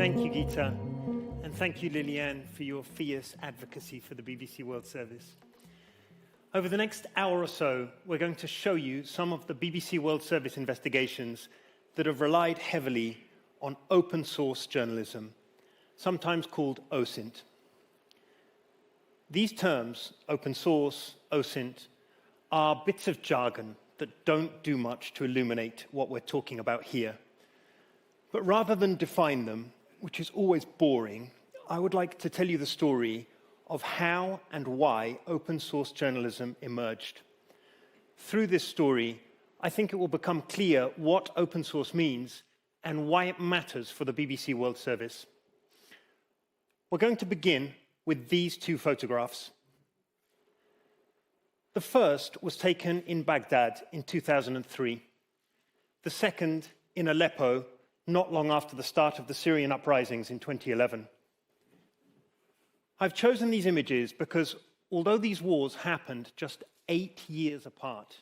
Thank you, Geeta, and thank you, Liliane, for your fierce advocacy for the BBC World Service. Over the next hour or so, we're going to show you some of the BBC World Service investigations that have relied heavily on open source journalism, sometimes called OSINT. These terms, open source, OSINT, are bits of jargon that don't do much to illuminate what we're talking about here. But rather than define them, which is always boring, I would like to tell you the story of how and why open source journalism emerged. Through this story, I think it will become clear what open source means and why it matters for the BBC World Service. We're going to begin with these two photographs. The first was taken in Baghdad in 2003. The second in Aleppo, not long after the start of the Syrian uprisings in 2011. I've chosen these images because although these wars happened just 8 years apart,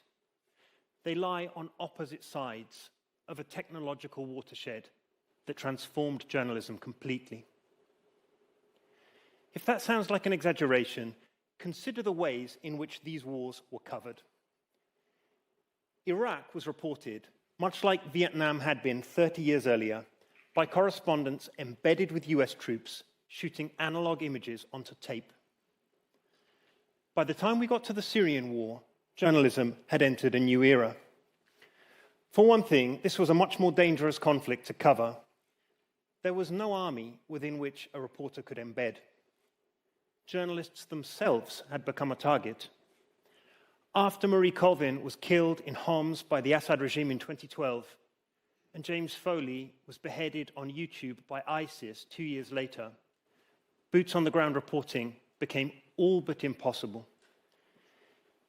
they lie on opposite sides of a technological watershed that transformed journalism completely. If that sounds like an exaggeration, consider the ways in which these wars were covered. Iraq was reported, much like Vietnam had been 30 years earlier, by correspondents embedded with US troops shooting analog images onto tape. By the time we got to the Syrian war, journalism had entered a new era. For one thing, this was a much more dangerous conflict to cover. There was no army within which a reporter could embed. Journalists themselves had become a target. After Marie Colvin was killed in Homs by the Assad regime in 2012, and James Foley was beheaded on YouTube by ISIS 2 years later, boots on the ground reporting became all but impossible.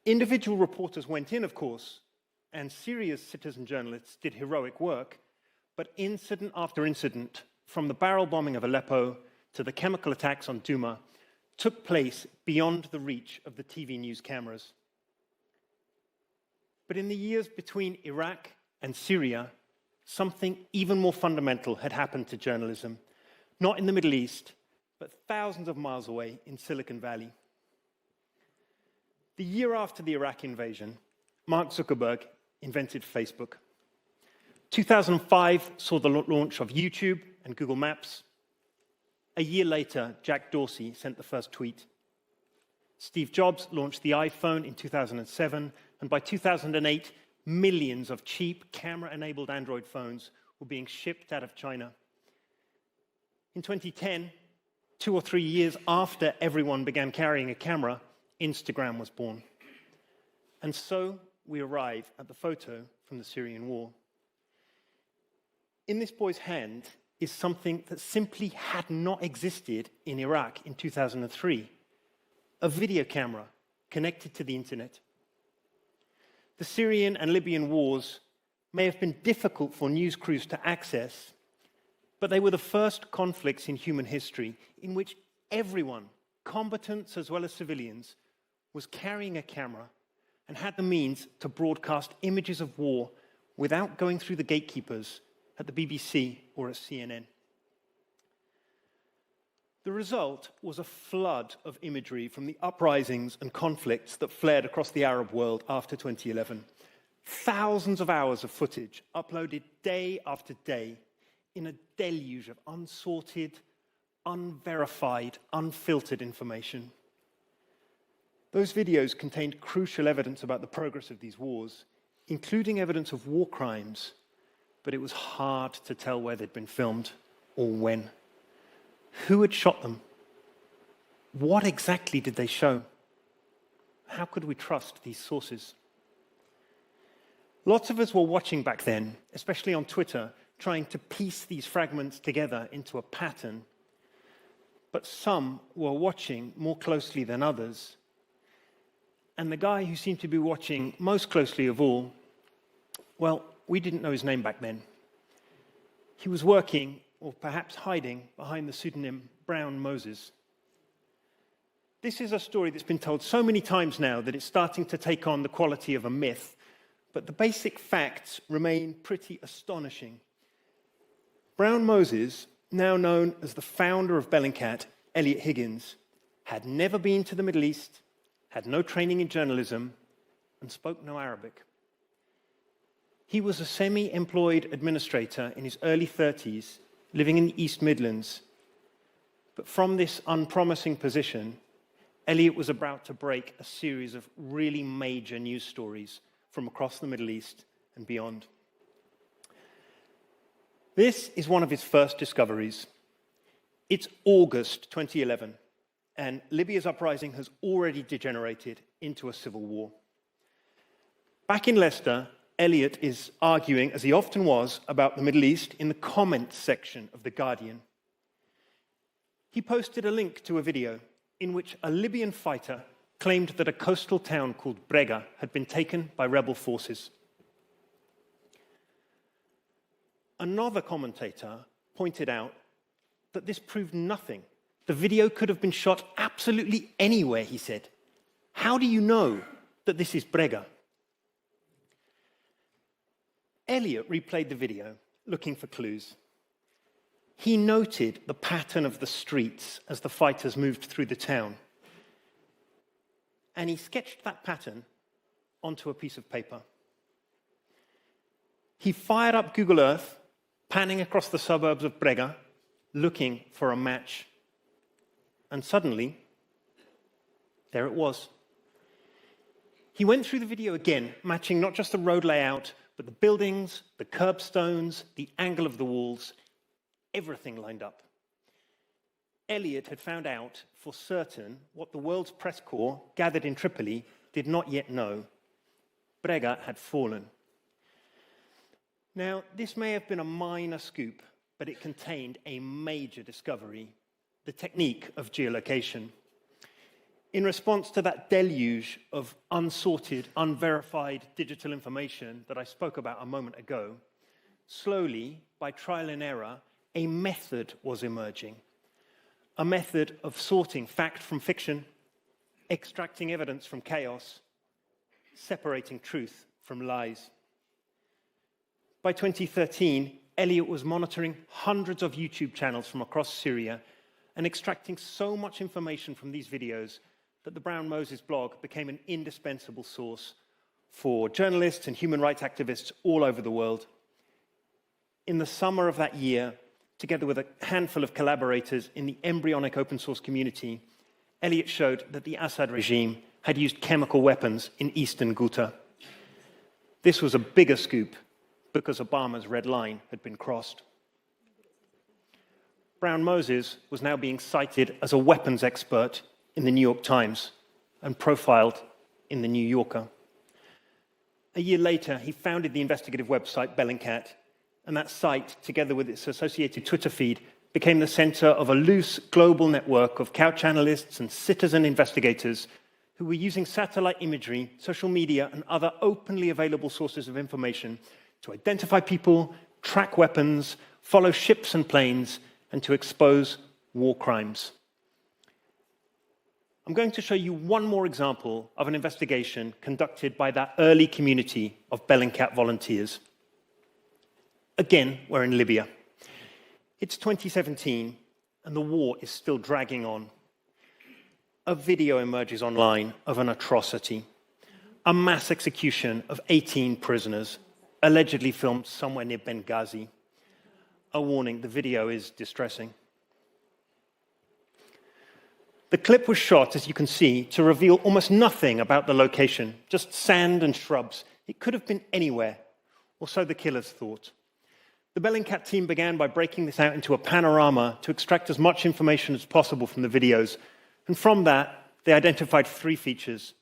Individual reporters went in, of course, and Syria's citizen journalists did heroic work, but incident after incident, from the barrel bombing of Aleppo to the chemical attacks on Douma, took place beyond the reach of the TV news cameras. But in the years between Iraq and Syria, something even more fundamental had happened to journalism, not in the Middle East, but thousands of miles away in Silicon Valley. The year after the Iraq invasion, Mark Zuckerberg invented Facebook. 2005 saw the launch of YouTube and Google Maps. A year later, Jack Dorsey sent the first tweet. Steve Jobs launched the iPhone in 2007, and by 2008, millions of cheap camera-enabled Android phones were being shipped out of China. In 2010, 2 or 3 years after everyone began carrying a camera, Instagram was born. And so we arrive at the photo from the Syrian war. In this boy's hand is something that simply had not existed in Iraq in 2003, a video camera connected to the internet. The Syrian and Libyan wars may have been difficult for news crews to access, but they were the first conflicts in human history in which everyone, combatants as well as civilians, was carrying a camera and had the means to broadcast images of war without going through the gatekeepers at the BBC or at CNN. The result was a flood of imagery from the uprisings and conflicts that flared across the Arab world after 2011. Thousands of hours of footage uploaded day after day in a deluge of unsorted, unverified, unfiltered information. Those videos contained crucial evidence about the progress of these wars, including evidence of war crimes, but it was hard to tell where they'd been filmed or when. Who had shot them? What exactly did they show? How could we trust these sources? Lots of us were watching back then, especially on Twitter, trying to piece these fragments together into a pattern. But some were watching more closely than others. And the guy who seemed to be watching most closely of all, well, we didn't know his name back then. He was working, or perhaps hiding, behind the pseudonym Brown Moses. This is a story that's been told so many times now that it's starting to take on the quality of a myth, but the basic facts remain pretty astonishing. Brown Moses now known as the founder of Bellingcat, Eliot Higgins, had never been to the Middle East, had no training in journalism, and spoke no Arabic. He was a semi-employed administrator in his early 30s, living in the East Midlands. But from this unpromising position, Eliot was about to break a series of really major news stories from across the Middle East and beyond. This is one of his first discoveries. It's August 2011, and Libya's uprising has already degenerated into a civil war. Back in Leicester, Eliot is arguing, as he often was, about the Middle East in the comments section of The Guardian. He posted a link to a video in which a Libyan fighter claimed that a coastal town called Brega had been taken by rebel forces. Another commentator pointed out that this proved nothing. The video could have been shot absolutely anywhere, he said. How do you know that this is Brega? Eliot replayed the video, looking for clues. He noted the pattern of the streets as the fighters moved through the town. And he sketched that pattern onto a piece of paper. He fired up Google Earth, panning across the suburbs of Brega, looking for a match. And suddenly, there it was. He went through the video again, matching not just the road layout, but the buildings, the curbstones, the angle of the walls, everything lined up. Eliot had found out for certain what the world's press corps, gathered in Tripoli, did not yet know. Brega had fallen. Now, this may have been a minor scoop, but it contained a major discovery, the technique of geolocation. In response to that deluge of unsorted, unverified digital information that I spoke about a moment ago, slowly, by trial and error, a method was emerging. A method of sorting fact from fiction, extracting evidence from chaos, separating truth from lies. By 2013, Eliot was monitoring hundreds of YouTube channels from across Syria and extracting so much information from these videos that the Brown Moses blog became an indispensable source for journalists and human rights activists all over the world. In the summer of that year, together with a handful of collaborators in the embryonic open source community, Eliot showed that the Assad regime had used chemical weapons in eastern Ghouta. This was a bigger scoop because Obama's red line had been crossed. Brown Moses was now being cited as a weapons expert in the New York Times and profiled in the New Yorker. A year later, he founded the investigative website Bellingcat, and that site, together with its associated Twitter feed, became the center of a loose global network of couch analysts and citizen investigators who were using satellite imagery, social media, and other openly available sources of information to identify people, track weapons, follow ships and planes, and to expose war crimes. I'm going to show you one more example of an investigation conducted by that early community of Bellingcat volunteers. Again, we're in Libya. It's 2017, and the war is still dragging on. A video emerges online of an atrocity, a mass execution of 18 prisoners, allegedly filmed somewhere near Benghazi. A warning, the video is distressing. The clip was shot, as you can see, to reveal almost nothing about the location, just sand and shrubs. It could have been anywhere, or so the killers thought. The Bellingcat team began by breaking this out into a panorama to extract as much information as possible from the videos. And from that, they identified three features: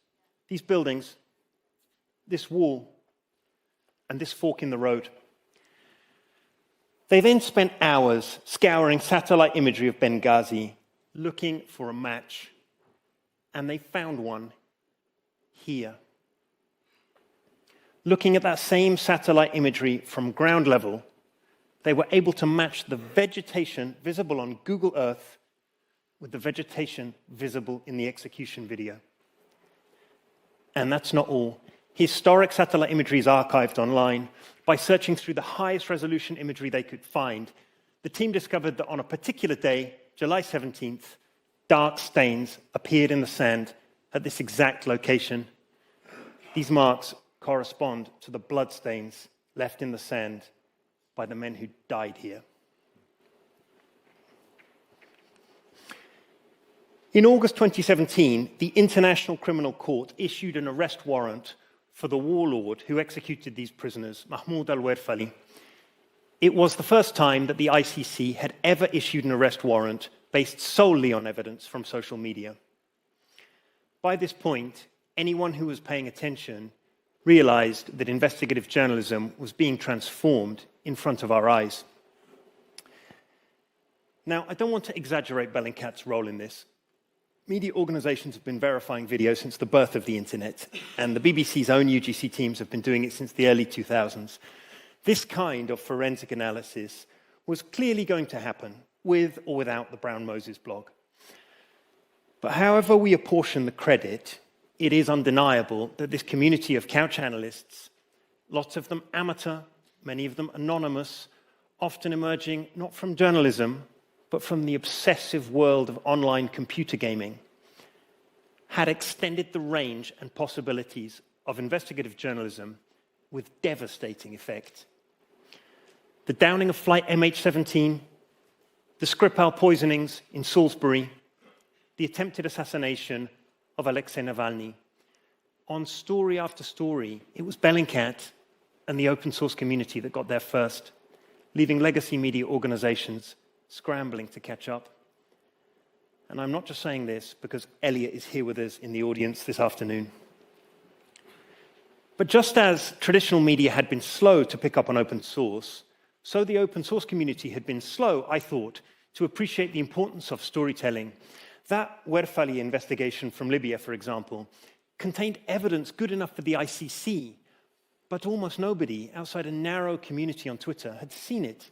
these buildings, this wall, and this fork in the road. They then spent hours scouring satellite imagery of Benghazi, looking for a match, and they found one here. Looking at that same satellite imagery from ground level, they were able to match the vegetation visible on Google Earth with the vegetation visible in the execution video. And that's not all. Historic satellite imagery is archived online. By searching through the highest resolution imagery they could find, the team discovered that on a particular day, July 17th, dark stains appeared in the sand at this exact location. These marks correspond to the blood stains left in the sand by the men who died here. In August 2017, the International Criminal Court issued an arrest warrant for the warlord who executed these prisoners, Mahmoud al-Werfali. It was the first time that the ICC had ever issued an arrest warrant based solely on evidence from social media. By this point, anyone who was paying attention realized that investigative journalism was being transformed in front of our eyes. Now, I don't want to exaggerate Bellingcat's role in this. Media organizations have been verifying video since the birth of the internet, and the BBC's own UGC teams have been doing it since the early 2000s. This kind of forensic analysis was clearly going to happen, with or without the Brown Moses blog. But however we apportion the credit, it is undeniable that this community of couch analysts, lots of them amateur, many of them anonymous, often emerging not from journalism, but from the obsessive world of online computer gaming, had extended the range and possibilities of investigative journalism with devastating effect. The downing of flight MH17, the Skripal poisonings in Salisbury, the attempted assassination of Alexei Navalny. On story after story, it was Bellingcat and the open source community that got there first, leaving legacy media organizations scrambling to catch up. And I'm not just saying this because Elliot is here with us in the audience this afternoon. But just as traditional media had been slow to pick up on open source, so the open source community had been slow, I thought, to appreciate the importance of storytelling. That Werfali investigation from Libya, for example, contained evidence good enough for the ICC, but almost nobody outside a narrow community on Twitter had seen it.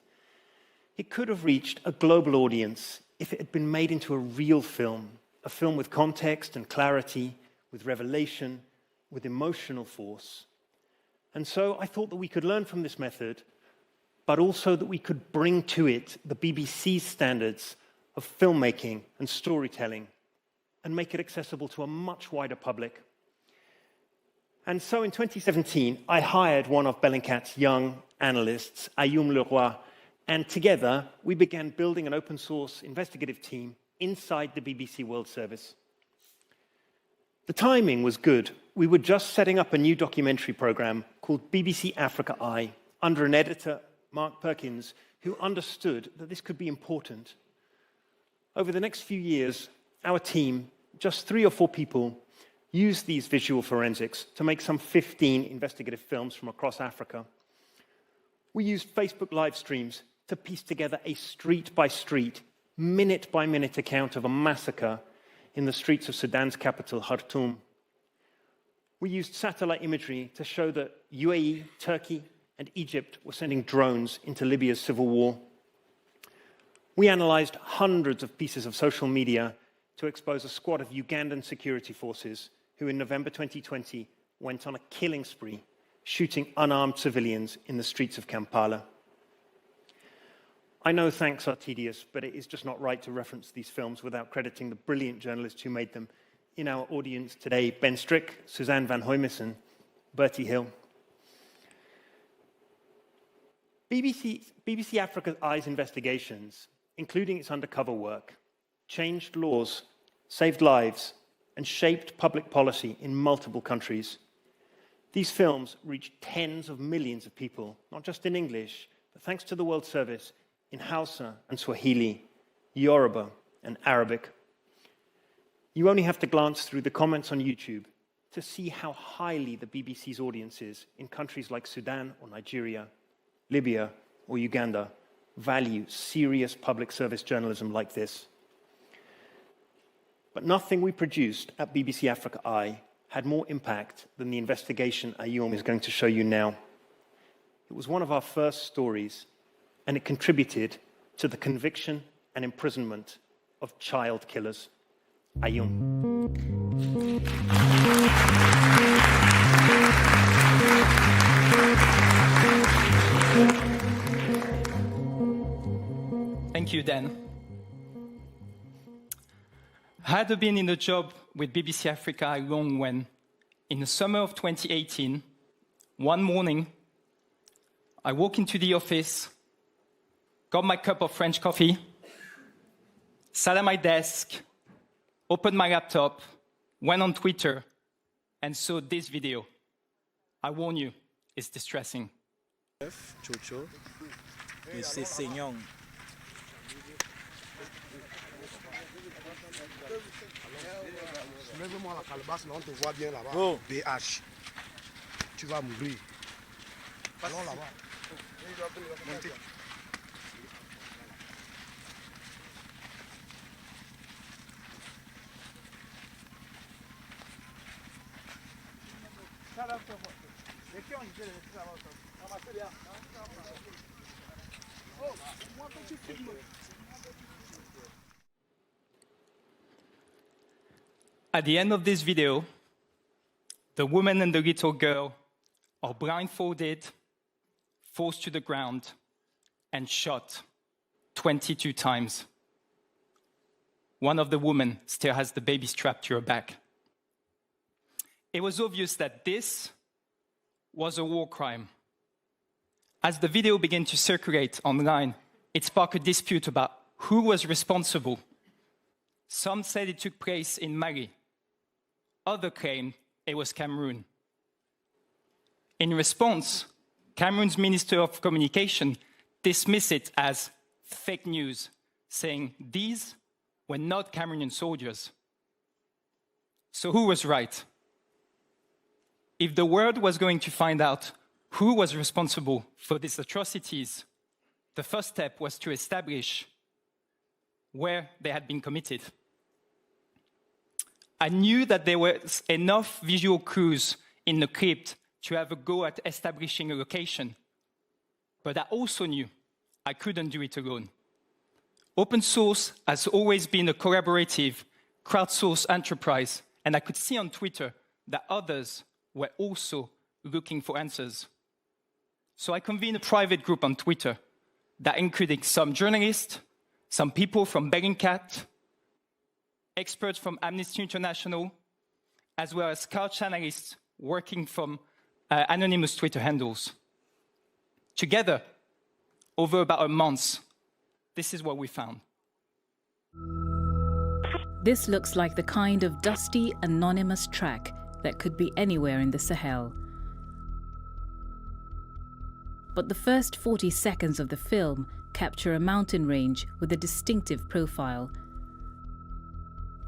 It could have reached a global audience if it had been made into a real film, a film with context and clarity, with revelation, with emotional force. And so I thought that we could learn from this method, but also that we could bring to it the BBC's standards of filmmaking and storytelling and make it accessible to a much wider public. And so in 2017, I hired one of Bellingcat's young analysts, Ayoum Leroy, and together we began building an open source investigative team inside the BBC World Service. The timing was good. We were just setting up a new documentary program called BBC Africa Eye under an editor, Mark Perkins, who understood that this could be important. Over the next few years, our team, just 3 or 4 people, used these visual forensics to make some 15 investigative films from across Africa. We used Facebook live streams to piece together a street-by-street, minute-by-minute account of a massacre in the streets of Sudan's capital, Khartoum. We used satellite imagery to show that UAE, Turkey, and Egypt were sending drones into Libya's civil war. We analyzed hundreds of pieces of social media to expose a squad of Ugandan security forces who in November 2020 went on a killing spree, shooting unarmed civilians in the streets of Kampala. I know thanks are tedious, but it is just not right to reference these films without crediting the brilliant journalists who made them. In our audience today, Ben Strick, Suzanne van Hoymissen, Bertie Hill. BBC Africa Eye's investigations, including its undercover work, changed laws, saved lives, and shaped public policy in multiple countries. These films reached tens of millions of people, not just in English, but thanks to the World Service, in Hausa and Swahili, Yoruba and Arabic. You only have to glance through the comments on YouTube to see how highly the BBC's audiences in countries like Sudan or Nigeria, Libya or Uganda value serious public service journalism like this. But nothing we produced at BBC Africa Eye had more impact than the investigation Ayoum is going to show you now. It was one of our first stories, and it contributed to the conviction and imprisonment of child killers. Ayoum. Thank you, Dan. I had been in a job with BBC Africa long when, in the summer of 2018, one morning, I walked into the office, got my cup of French coffee, sat at my desk, opened my laptop, went on Twitter, and saw this video. I warn you, it's distressing. Chocho, Monsieur Seignon. Lève-moi la calebasse, là, on te voit bien là-bas. Oh. BH. Tu vas mourir. Allons là-bas. Montez. At the end of this video, the woman and the little girl are blindfolded, forced to the ground, and shot 22 times. One of the women still has the baby strapped to her back. It was obvious that this was a war crime. As the video began to circulate online, it sparked a dispute about who was responsible. Some said it took place in Mali. Others claimed it was Cameroon. In response, Cameroon's Minister of Communication dismissed it as fake news, saying these were not Cameroonian soldiers. So who was right? If the world was going to find out who was responsible for these atrocities, the first step was to establish where they had been committed. I knew that there was enough visual clues in the clip to have a go at establishing a location, but I also knew I couldn't do it alone. Open source has always been a collaborative, crowdsourced enterprise, and I could see on Twitter that others were also looking for answers. So I convened a private group on Twitter that included some journalists, some people from Bellingcat, experts from Amnesty International, as well as couch analysts working from anonymous Twitter handles. Together, over about a month, this is what we found. This looks like the kind of dusty, anonymous track that could be anywhere in the Sahel. But the first 40 seconds of the film capture a mountain range with a distinctive profile.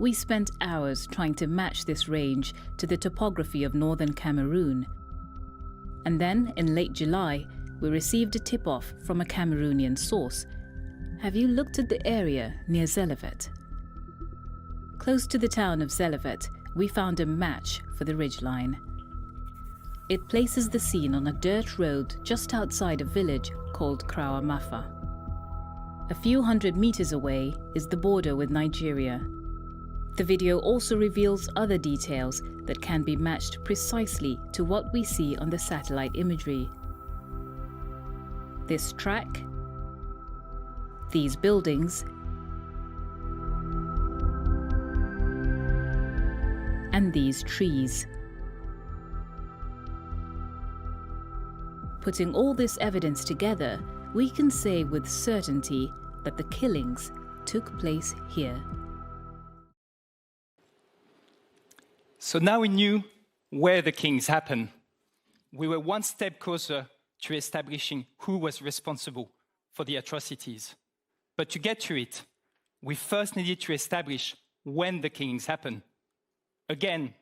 We spent hours trying to match this range to the topography of northern Cameroon. And then, in late July, we received a tip-off from a Cameroonian source. Have you looked at the area near Zelevet? Close to the town of Zelevet, we found a match for the ridgeline. It places the scene on a dirt road just outside a village called Krawamafa. A few hundred meters away is the border with Nigeria. The video also reveals other details that can be matched precisely to what we see on the satellite imagery. This track, these buildings, and these trees. Putting all this evidence together, we can say with certainty that the killings took place here. So now we knew where the killings happened. We were one step closer to establishing who was responsible for the atrocities. But to get to it, we first needed to establish when the killings happened. Again,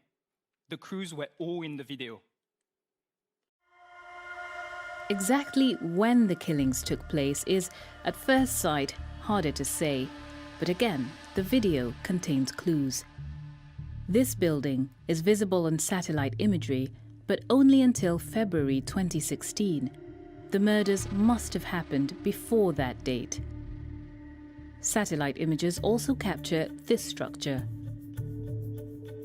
the clues were all in the video. Exactly when the killings took place is, at first sight, harder to say. But again, the video contains clues. This building is visible on satellite imagery, but only until February 2016. The murders must have happened before that date. Satellite images also capture this structure.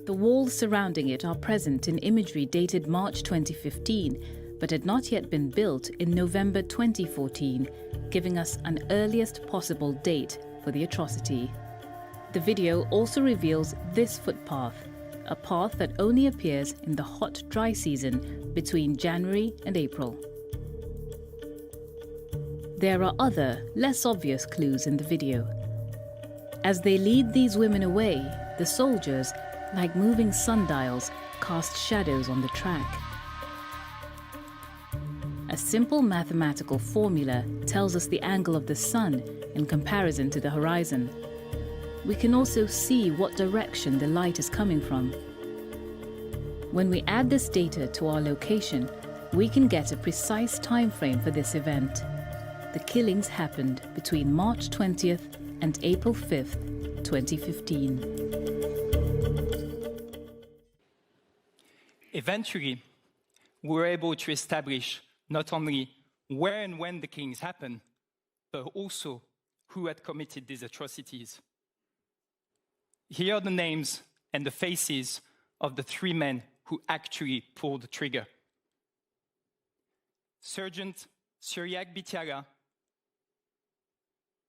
The walls surrounding it are present in imagery dated March 2015, but had not yet been built in November 2014, giving us an earliest possible date for the atrocity. The video also reveals this footpath, a path that only appears in the hot, dry season between January and April. There are other, less obvious clues in the video. As they lead these women away, the soldiers, like moving sundials, cast shadows on the track. A simple mathematical formula tells us the angle of the sun in comparison to the horizon. We can also see what direction the light is coming from. When we add this data to our location, we can get a precise time frame for this event. The killings happened between March 20th and April 5th, 2015. Eventually, we were able to establish not only where and when the killings happened, but also who had committed these atrocities. Here are the names and the faces of the 3 men who actually pulled the trigger. Sergeant Cyriaque Bitiara,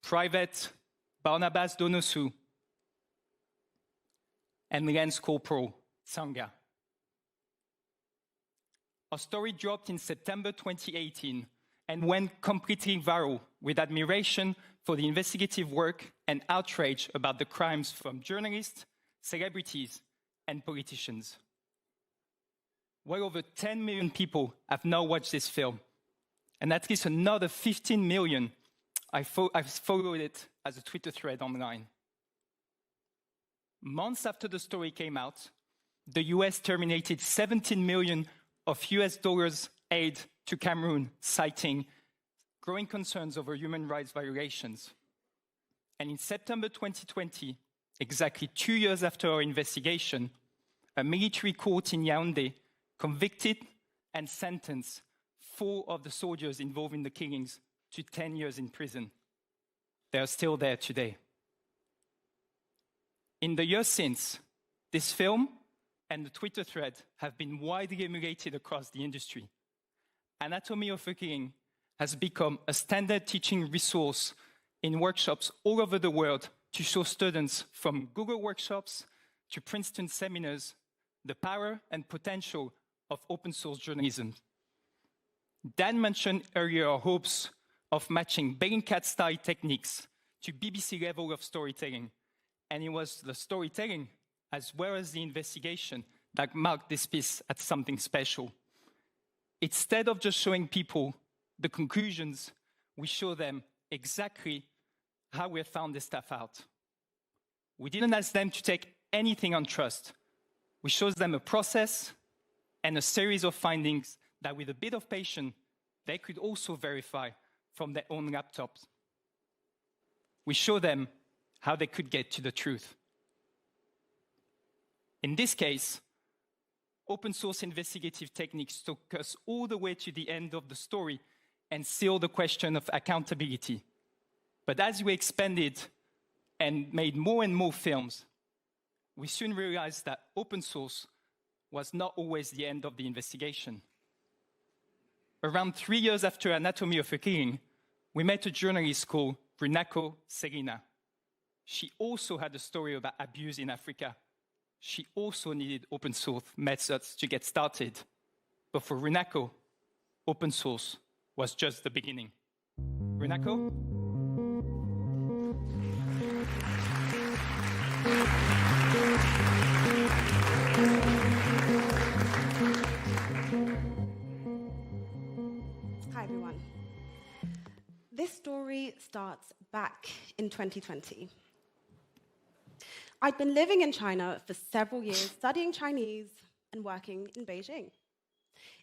Private Barnabas Donosu, and Lance Corporal Tsanga. Our story dropped in September 2018 and went completely viral with admiration for the investigative work and outrage about the crimes from journalists, celebrities, and politicians. Well over 10 million people have now watched this film, and at least another 15 million I've followed it as a Twitter thread online. Months after the story came out, the US terminated 17 million of US dollars aid to Cameroon, citing growing concerns over human rights violations. And in September 2020, exactly 2 years after our investigation, a military court in Yaoundé convicted and sentenced 4 of the soldiers involved in the killings to 10 years in prison. They are still there today. In the years since, this film and the Twitter thread have been widely emulated across the industry. Anatomy of a Killing has become a standard teaching resource in workshops all over the world to show students from Google workshops to Princeton seminars the power and potential of open source journalism. Dan mentioned earlier our hopes of matching Bellingcat-style techniques to BBC level of storytelling. And it was the storytelling, as well as the investigation, that marked this piece as something special. Instead of just showing people the conclusions, we show them exactly how we have found this stuff out. We didn't ask them to take anything on trust. We showed them a process and a series of findings that with a bit of patience, they could also verify from their own laptops. We show them how they could get to the truth. In this case, open source investigative techniques took us all the way to the end of the story and still the question of accountability. But as we expanded and made more and more films, we soon realized that open source was not always the end of the investigation. Around 3 years after Anatomy of a Killing, we met a journalist called Runako Selina. She also had a story about abuse in Africa. She also needed open source methods to get started. But for Runako, open source was just the beginning. Runako? Hi, everyone. This story starts back in 2020. I'd been living in China for several years, studying Chinese and working in Beijing.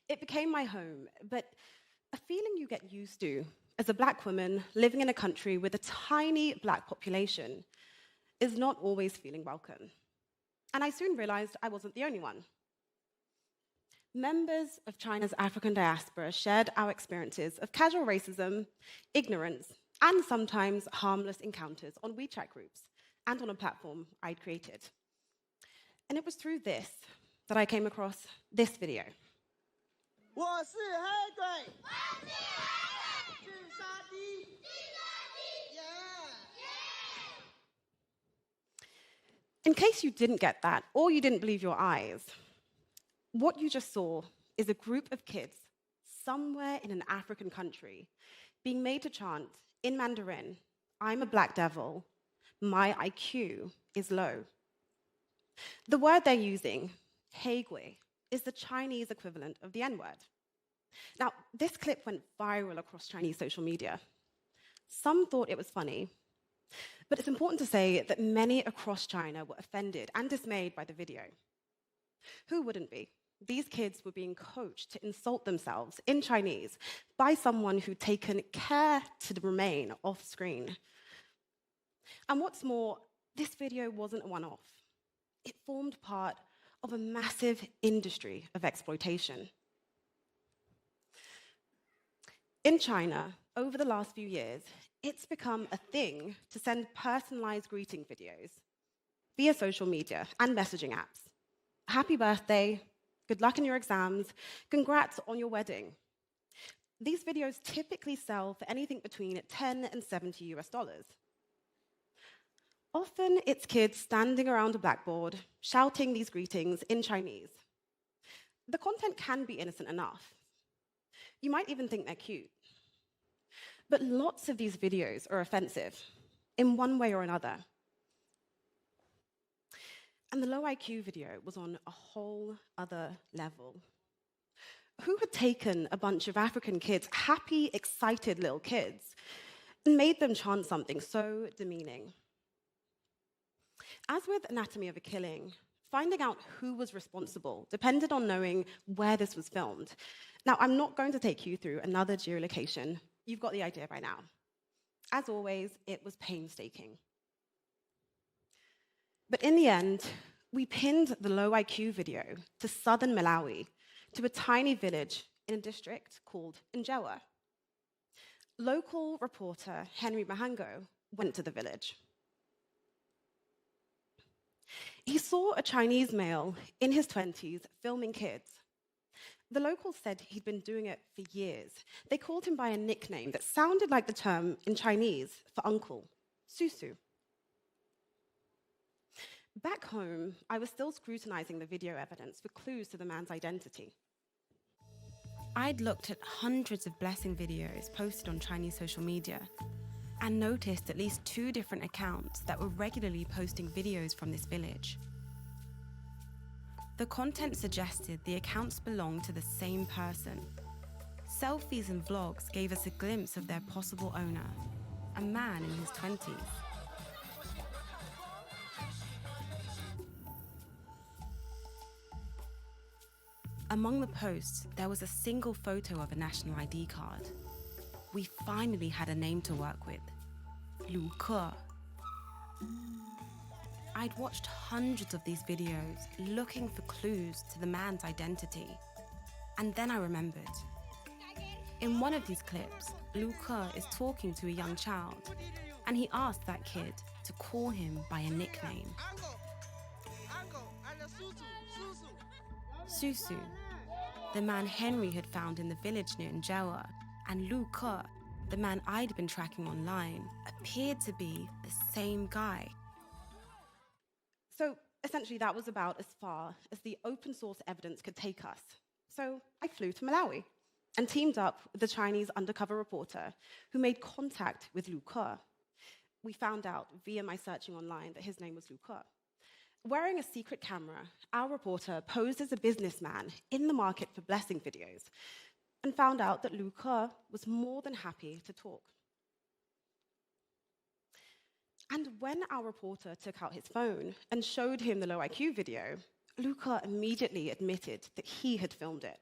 It became my home, but a feeling you get used to as a Black woman living in a country with a tiny Black population is not always feeling welcome. And I soon realized I wasn't the only one. Members of China's African diaspora shared our experiences of casual racism, ignorance, and sometimes harmless encounters on WeChat groups and on a platform I'd created. And it was through this that I came across this video. 我是黑鬼，巨杀低，In case you didn't get that, or you didn't believe your eyes, what you just saw is a group of kids somewhere in an African country being made to chant in Mandarin, "I'm a black devil, my IQ is low." The word they're using, "heigui," is the Chinese equivalent of the N-word. Now, this clip went viral across Chinese social media. Some thought it was funny, but it's important to say that many across China were offended and dismayed by the video. Who wouldn't be? These kids were being coached to insult themselves in Chinese by someone who'd taken care to remain off screen. And what's more, this video wasn't a one-off. It formed part of a massive industry of exploitation. In China, over the last few years, it's become a thing to send personalized greeting videos via social media and messaging apps. Happy birthday, good luck in your exams, congrats on your wedding. These videos typically sell for anything between $10 and $70 US. Often it's kids standing around a blackboard shouting these greetings in Chinese. The content can be innocent enough. You might even think they're cute. But lots of these videos are offensive in one way or another. And the low IQ video was on a whole other level. Who had taken a bunch of African kids, happy, excited little kids, and made them chant something so demeaning? As with Anatomy of a Killing, finding out who was responsible depended on knowing where this was filmed. Now, I'm not going to take you through another geolocation. You've got the idea by now. As always, it was painstaking. But in the end, we pinned the low IQ video to southern Malawi, to a tiny village in a district called Njewa. Local reporter Henry Mahango went to the village. He saw a Chinese male in his 20s filming kids. The locals said he'd been doing it for years. They called him by a nickname that sounded like the term in Chinese for uncle, Susu. Back home, I was still scrutinizing the video evidence for clues to the man's identity. I'd looked at hundreds of blessing videos posted on Chinese social media and noticed at least 2 different accounts that were regularly posting videos from this village. The content suggested the accounts belonged to the same person. Selfies and vlogs gave us a glimpse of their possible owner, a man in his 20s. Among the posts, there was a single photo of a national ID card. We finally had a name to work with, Lu Ke. I'd watched hundreds of these videos looking for clues to the man's identity. And then I remembered. In one of these clips, Lu Ke is talking to a young child, and he asked that kid to call him by a nickname. Susu, the man Henry had found in the village near Njewa, and Lu Ke, the man I'd been tracking online, appeared to be the same guy. So essentially that was about as far as the open source evidence could take us. So I flew to Malawi and teamed up with the Chinese undercover reporter who made contact with Lu Ke. We found out via my searching online that his name was Lu Ke. Wearing a secret camera, our reporter posed as a businessman in the market for blessing videos and found out that Lu Ke was more than happy to talk. And when our reporter took out his phone and showed him the low IQ video, Lu Ke immediately admitted that he had filmed it.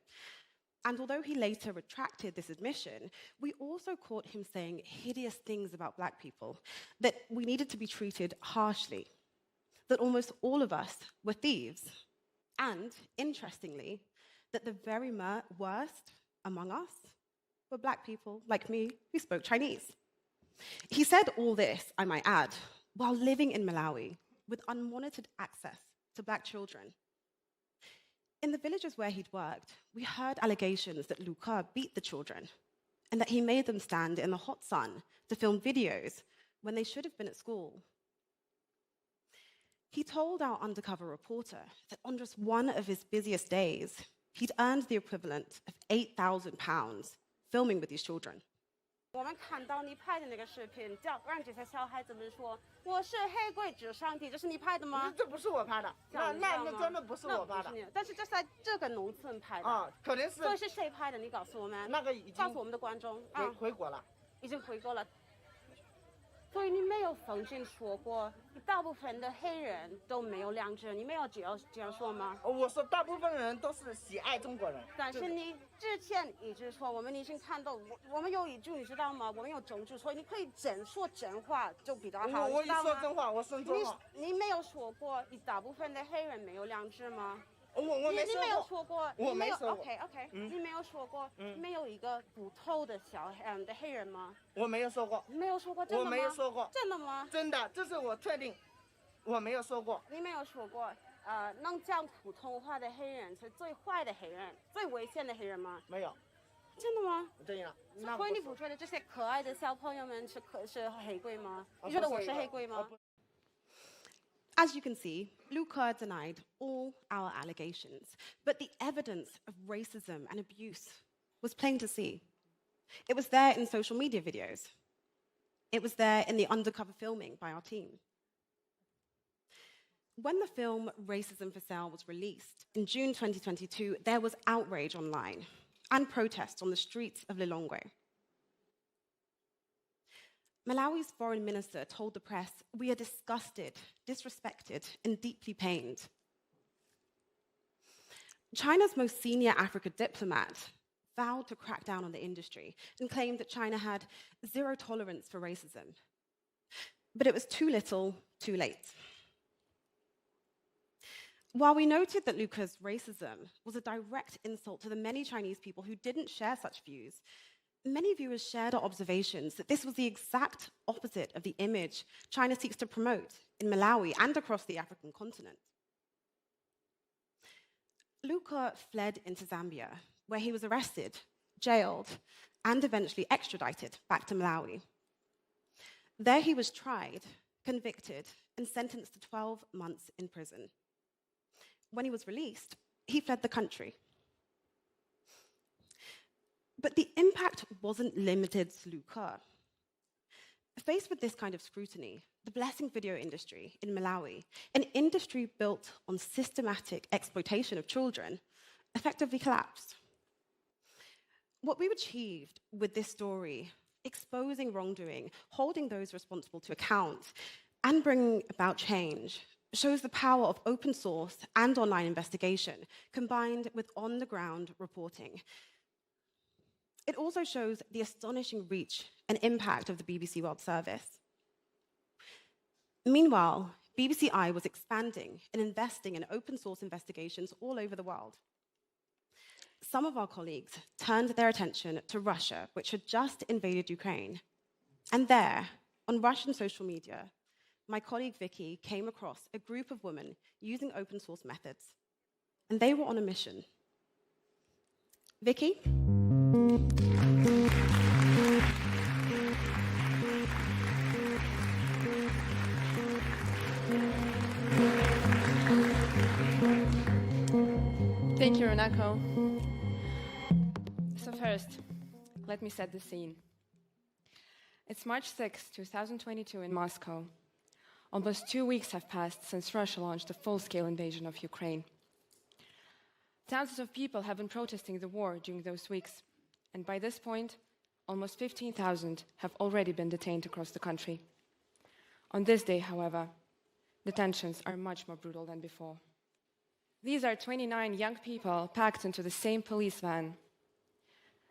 And although he later retracted this admission, we also caught him saying hideous things about Black people, that we needed to be treated harshly, that almost all of us were thieves, and, interestingly, that the very worst among us were Black people like me who spoke Chinese. He said all this, I might add, while living in Malawi with unmonitored access to Black children. In the villages where he'd worked, we heard allegations that Lu Ke beat the children and that he made them stand in the hot sun to film videos when they should have been at school. He told our undercover reporter that on just one of his busiest days, he'd earned the equivalent of £8,000 filming with these children. 我们看到你拍的那个视频，让这些小孩子们说我是黑鬼纸上帝，这是你拍的吗？这不是我拍的，那真的不是我拍的。但是这是在这个农村拍的啊，可能是。所以是谁拍的？你告诉我们。那个已经告诉我们的观众啊，回国了，已经回国了。所以你没有曾经说过，大部分的黑人都没有良知，你没有这样说吗？我说大部分人都是喜爱中国人。但是你之前一直说，我们已经看到，我们有一句你知道吗？我们有证据，所以你可以说真话就比较好。我一说真话，我说真话。你没有说过，一大部分的黑人没有良知吗？我没说过。我没说过。OK，你没有说过，没有一个不偷的的黑人吗？我没有说过。没有说过，真的吗？我没有说过。真的吗？真的，这是我确定，我没有说过。你没有说过，能讲普通话的黑人是最坏的黑人，最危险的黑人吗？没有。真的吗？真的。所以你不觉得这些可爱的小朋友们是黑鬼吗？你觉得我是黑鬼吗？As you can see, Lu Ke denied all our allegations, but the evidence of racism and abuse was plain to see. It was there in social media videos. It was there in the undercover filming by our team. When the film Racism for Sale was released in June 2022, there was outrage online and protests on the streets of Lilongwe. Malawi's foreign minister told the press, "We are disgusted, disrespected, and deeply pained." China's most senior Africa diplomat vowed to crack down on the industry and claimed that China had zero tolerance for racism. But it was too little, too late. While we noted that Lu Ke's racism was a direct insult to the many Chinese people who didn't share such views, many viewers shared our observations that this was the exact opposite of the image China seeks to promote in Malawi and across the African continent. Lu Ke fled into Zambia, where he was arrested, jailed, and eventually extradited back to Malawi. There he was tried, convicted, and sentenced to 12 months in prison. When he was released, he fled the country. But the impact wasn't limited to Lu Ke. Faced with this kind of scrutiny, the blessing video industry in Malawi, an industry built on systematic exploitation of children, effectively collapsed. What we've achieved with this story, exposing wrongdoing, holding those responsible to account, and bringing about change, shows the power of open source and online investigation combined with on-the-ground reporting. It also shows the astonishing reach and impact of the BBC World Service. Meanwhile, BBC Eye was expanding and investing in open source investigations all over the world. Some of our colleagues turned their attention to Russia, which had just invaded Ukraine. And there, on Russian social media, my colleague Vicky came across a group of women using open source methods. And they were on a mission. Vicky? Thank you, Ronako. So first, let me set the scene. It's March 6, 2022 in Moscow. Almost 2 weeks have passed since Russia launched a full-scale invasion of Ukraine. Thousands of people have been protesting the war during those weeks, and by this point, almost 15,000 have already been detained across the country. On this day, however, the tensions are much more brutal than before. These are 29 young people packed into the same police van.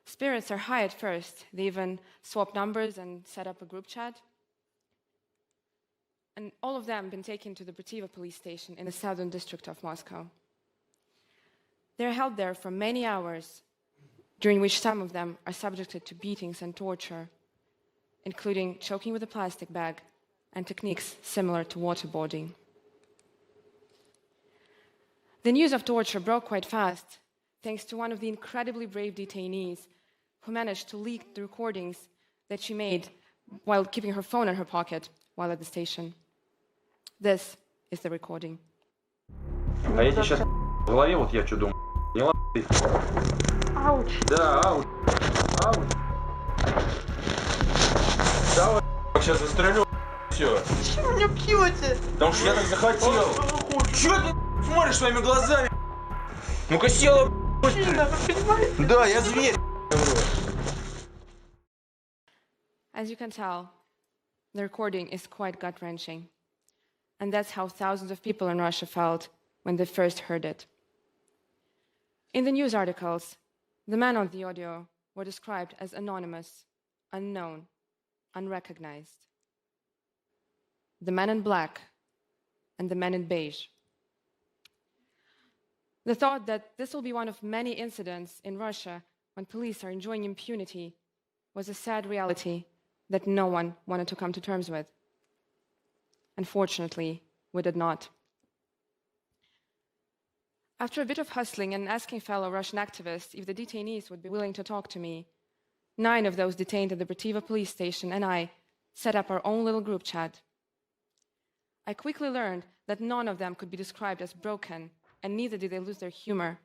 Spirits are high at first. They even swap numbers and set up a group chat. And all of them been taken to the Brativa police station in the southern district of Moscow. They're held there for many hours, during which some of them are subjected to beatings and torture, including choking with a plastic bag and techniques similar to waterboarding. The news of torture broke quite fast, thanks to one of the incredibly brave detainees who managed to leak the recordings that she made while keeping her phone in her pocket while at the station. This is the recording. А я тебе сейчас в голове, вот я что думаю. Поняла ты? Ауч. Да, ауч. Ауч. Давай, сейчас застрелю, все. Чего вы меня бьете? Потому что я так захотел. Чего ты смотришь своими глазами? Ну-ка села, Мужчина, вы понимаете? да, я зверь. As you can tell, the recording is quite gut-wrenching. And that's how thousands of people in Russia felt when they first heard it. In the news articles, the men on the audio were described as anonymous, unknown, unrecognized. The men in black and the men in beige. The thought that this will be one of many incidents in Russia when police are enjoying impunity was a sad reality that no one wanted to come to terms with. Unfortunately, we did not. After a bit of hustling and asking fellow Russian activists if the detainees would be willing to talk to me, 9 of those detained at the Brativo police station and I set up our own little group chat. I quickly learned that none of them could be described as broken, and neither did they lose their humor.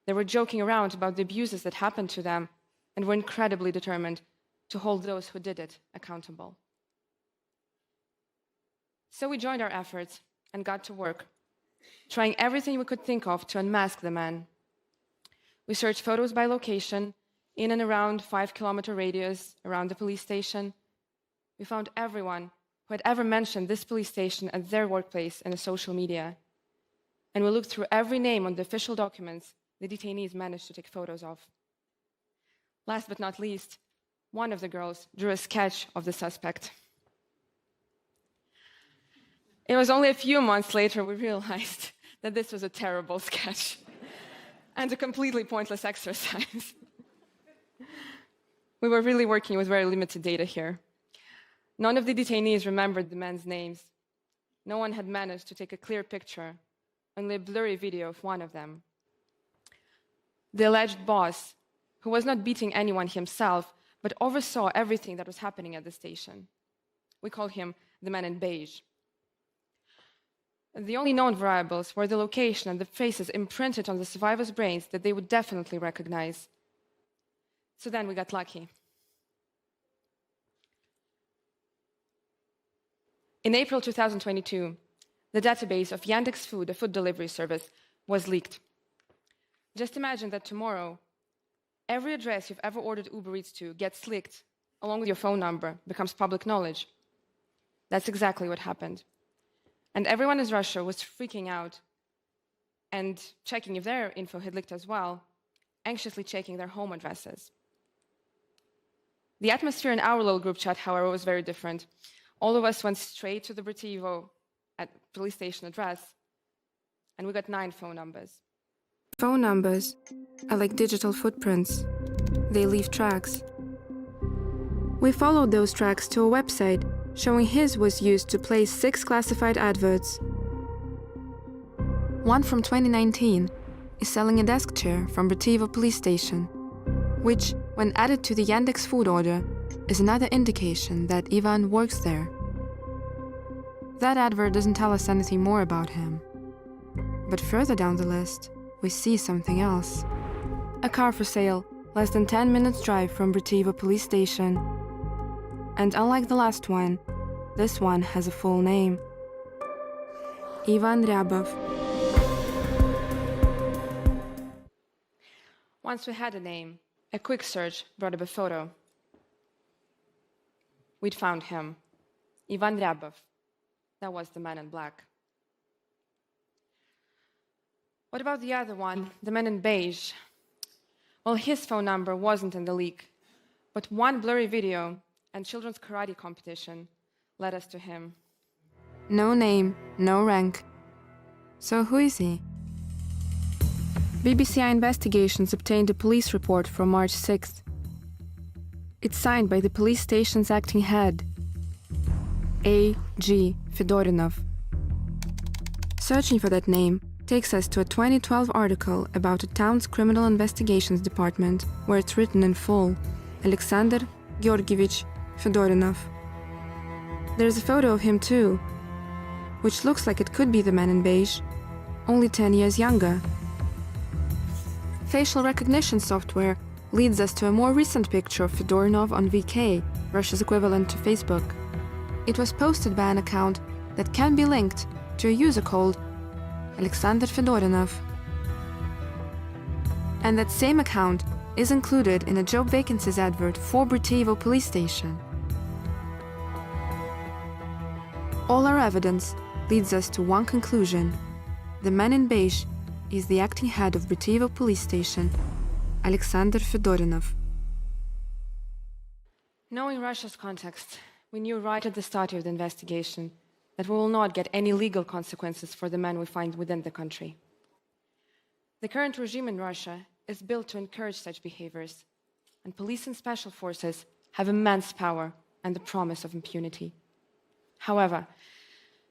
They were joking around about the abuses that happened to them and were incredibly determined to hold those who did it accountable. So we joined our efforts and got to work, trying everything we could think of to unmask the men. We searched photos by location, in and around 5-kilometer radius around the police station. We found everyone who had ever mentioned this police station at their workplace in the social media. And we looked through every name on the official documents the detainees managed to take photos of. Last but not least, one of the girls drew a sketch of the suspect. It was only a few months later we realized that this was a terrible sketch and a completely pointless exercise. We were really working with very limited data here. None of the detainees remembered the men's names. No one had managed to take a clear picture, only a blurry video of one of them. The alleged boss, who was not beating anyone himself, but oversaw everything that was happening at the station. We call him the man in beige. The only known variables were the location and the faces imprinted on the survivors' brains that they would definitely recognize. So then we got lucky. In April 2022, the database of Yandex Food, a food delivery service, was leaked. Just imagine that tomorrow, every address you've ever ordered Uber Eats to gets leaked, along with your phone number, becomes public knowledge. That's exactly what happened. And everyone in Russia was freaking out and checking if their info had leaked as well, anxiously checking their home addresses. The atmosphere in our little group chat, however, was very different. All of us went straight to the Brativo police station address, and we got 9 phone numbers. Phone numbers are like digital footprints. They leave tracks. We followed those tracks to a website showing his was used to place 6 classified adverts. One from 2019 is selling a desk chair from Brativo police station, which, when added to the Yandex Food order, is another indication that Ivan works there. That advert doesn't tell us anything more about him. But further down the list, we see something else. A car for sale, less than 10 minutes drive from Brativo police station. And unlike the last one, this one has a full name. Ivan Ryabov. Once we had a name, a quick search brought up a photo. We'd found him, Ivan Ryabov. That was the man in black. What about the other one, the man in beige? Well, his phone number wasn't in the leak, but one blurry video and children's karate competition led us to him. No name, no rank. So who is he? BBCI Investigations obtained a police report from March 6th. It's signed by the police station's acting head, A.G. Fedorinov. Searching for that name, takes us to a 2012 article about a town's criminal investigations department where it's written in full, Alexander Georgievich Fedorinov. There's a photo of him too, which looks like it could be the man in beige, only 10 years younger. Facial recognition software leads us to a more recent picture of Fedorinov on VK, Russia's equivalent to Facebook. It was posted by an account that can be linked to a user called Alexander Fedorinov. And that same account is included in a job vacancies advert for Brativo police station. All our evidence leads us to one conclusion. The man in beige is the acting head of Brativo police station, Alexander Fedorinov. Knowing Russia's context, we knew right at the start of the investigation that we will not get any legal consequences for the men we find within the country. The current regime in Russia is built to encourage such behaviors, and police and special forces have immense power and the promise of impunity. However,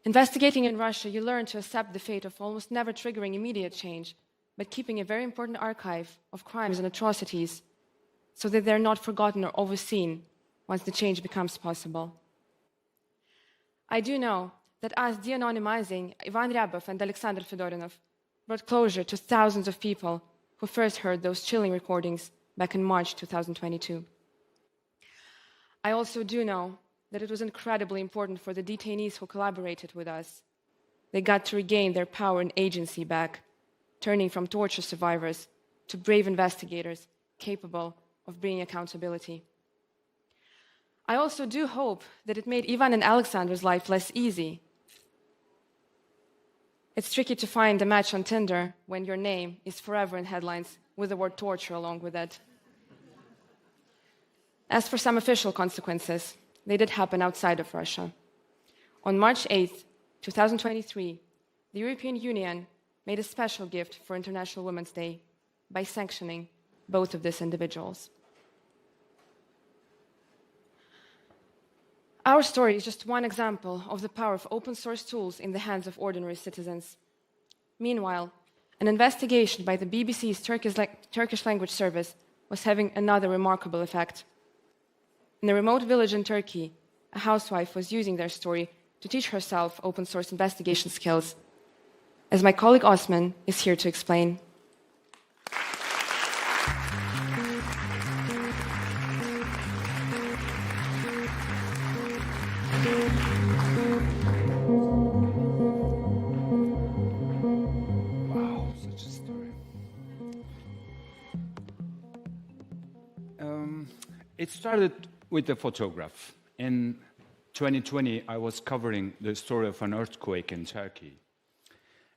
investigating in Russia, you learn to accept the fate of almost never triggering immediate change, but keeping a very important archive of crimes and atrocities so that they're not forgotten or overseen once the change becomes possible. I do know that us de-anonymizing Ivan Ryabov and Alexander Fedorinov brought closure to thousands of people who first heard those chilling recordings back in March 2022. I also do know that it was incredibly important for the detainees who collaborated with us. They got to regain their power and agency back, turning from torture survivors to brave investigators capable of bringing accountability. I also do hope that it made Ivan and Alexander's life less easy. It's tricky to find a match on Tinder when your name is forever in headlines with the word torture along with it. As for some official consequences, they did happen outside of Russia. On March 8, 2023, the European Union made a special gift for International Women's Day by sanctioning both of these individuals. Our story is just one example of the power of open source tools in the hands of ordinary citizens. Meanwhile, an investigation by the BBC's Turkish language service was having another remarkable effect. In a remote village in Turkey, a housewife was using their story to teach herself open source investigation skills. As my colleague Osman is here to explain. Wow, such a story. It started with a photograph. In 2020, I was covering the story of an earthquake in Turkey,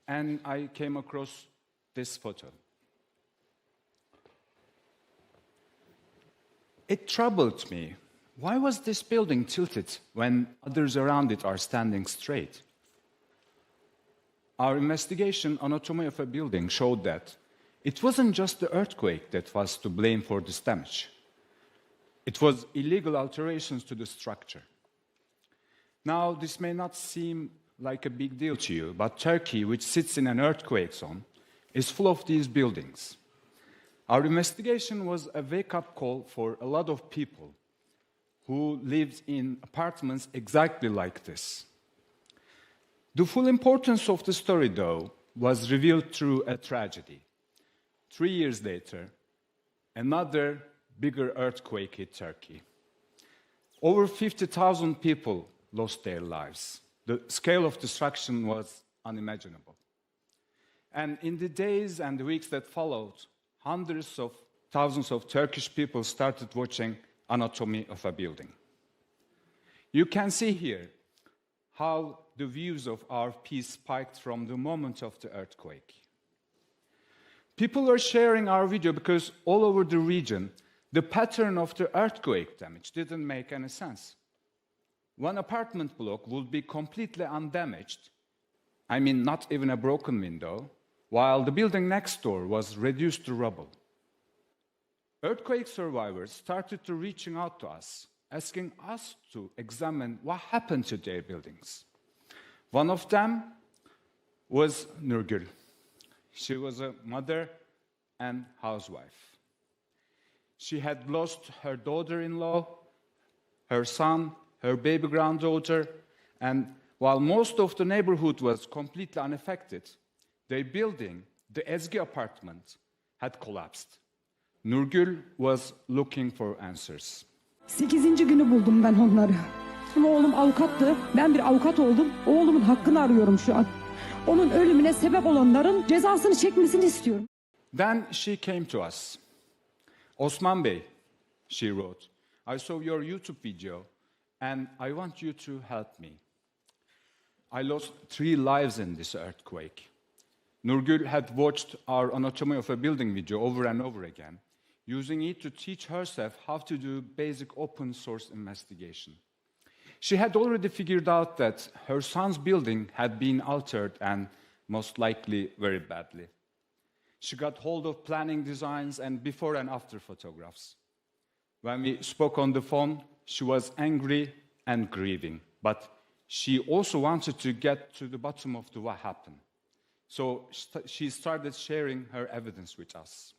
and I came across this photo. It troubled me. Why was this building tilted when others around it are standing straight? Our investigation, Anatomy of a Building, showed that it wasn't just the earthquake that was to blame for this damage. It was illegal alterations to the structure. Now, this may not seem like a big deal to you, but Turkey, which sits in an earthquake zone, is full of these buildings. Our investigation was a wake-up call for a lot of people who lived in apartments exactly like this. The full importance of the story, though, was revealed through a tragedy. 3 years later, another bigger earthquake hit Turkey. Over 50,000 people lost their lives. The scale of destruction was unimaginable. And in the days and the weeks that followed, hundreds of thousands of Turkish people started watching Anatomy of a Building. You can see here how the views of our piece spiked from the moment of the earthquake. People were sharing our video because all over the region, the pattern of the earthquake damage didn't make any sense. One apartment block would be completely undamaged, I mean not even a broken window, while the building next door was reduced to rubble. Earthquake survivors started to reaching out to us, asking us to examine what happened to their buildings. One of them was Nurgül. She was a mother and housewife. She had lost her daughter-in-law, her son, her baby granddaughter, and while most of the neighborhood was completely unaffected, their building, the Ezgi apartment, had collapsed. Nurgül was looking for answers. 8. günü buldum ben onları. Ama oğlum avukattı. Ben bir avukat oldum. Oğlumun hakkını arıyorum şu an. Onun ölümüne sebep olanların cezasını çekmesini istiyorum. Then she came to us. Osman Bey, she wrote, I saw your YouTube video and I want you to help me. I lost 3 lives in this earthquake. Nurgül had watched our Anatomy of a Building video over and over again, using it to teach herself how to do basic open source investigation. She had already figured out that her son's building had been altered and most likely very badly. She got hold of planning designs and before and after photographs. When we spoke on the phone, she was angry and grieving, but she also wanted to get to the bottom of what happened. So she started sharing her evidence with us.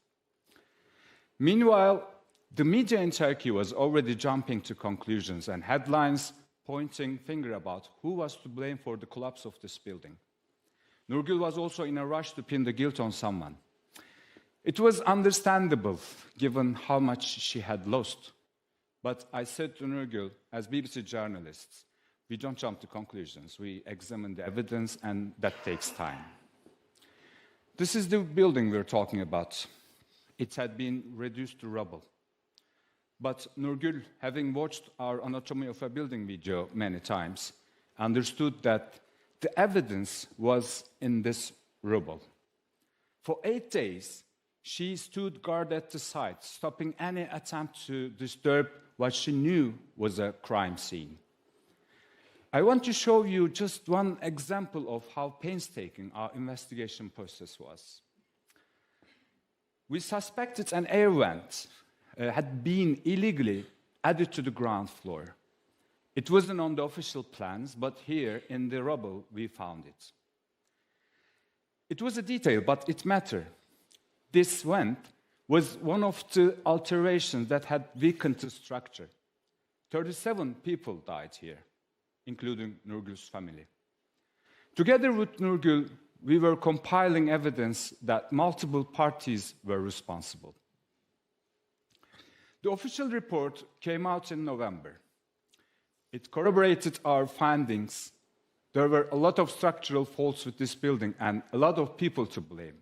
Meanwhile, the media in Turkey was already jumping to conclusions and headlines pointing finger about who was to blame for the collapse of this building. Nurgül was also in a rush to pin the guilt on someone. It was understandable, given how much she had lost. But I said to Nurgül, as BBC journalists, we don't jump to conclusions. We examine the evidence, and that takes time. This is the building we're talking about. It had been reduced to rubble. But Nurgül, having watched our Anatomy of a Building video many times, understood that the evidence was in this rubble. For 8 days, she stood guard at the site, stopping any attempt to disturb what she knew was a crime scene. I want to show you just one example of how painstaking our investigation process was. We suspected an air vent had been illegally added to the ground floor. It wasn't on the official plans, but here in the rubble we found it. It was a detail, but it mattered. This vent was one of the alterations that had weakened the structure. 37 people died here, including Nurgül's family. Together with Nurgül, we were compiling evidence that multiple parties were responsible. The official report came out in November. It corroborated our findings. There were a lot of structural faults with this building and a lot of people to blame.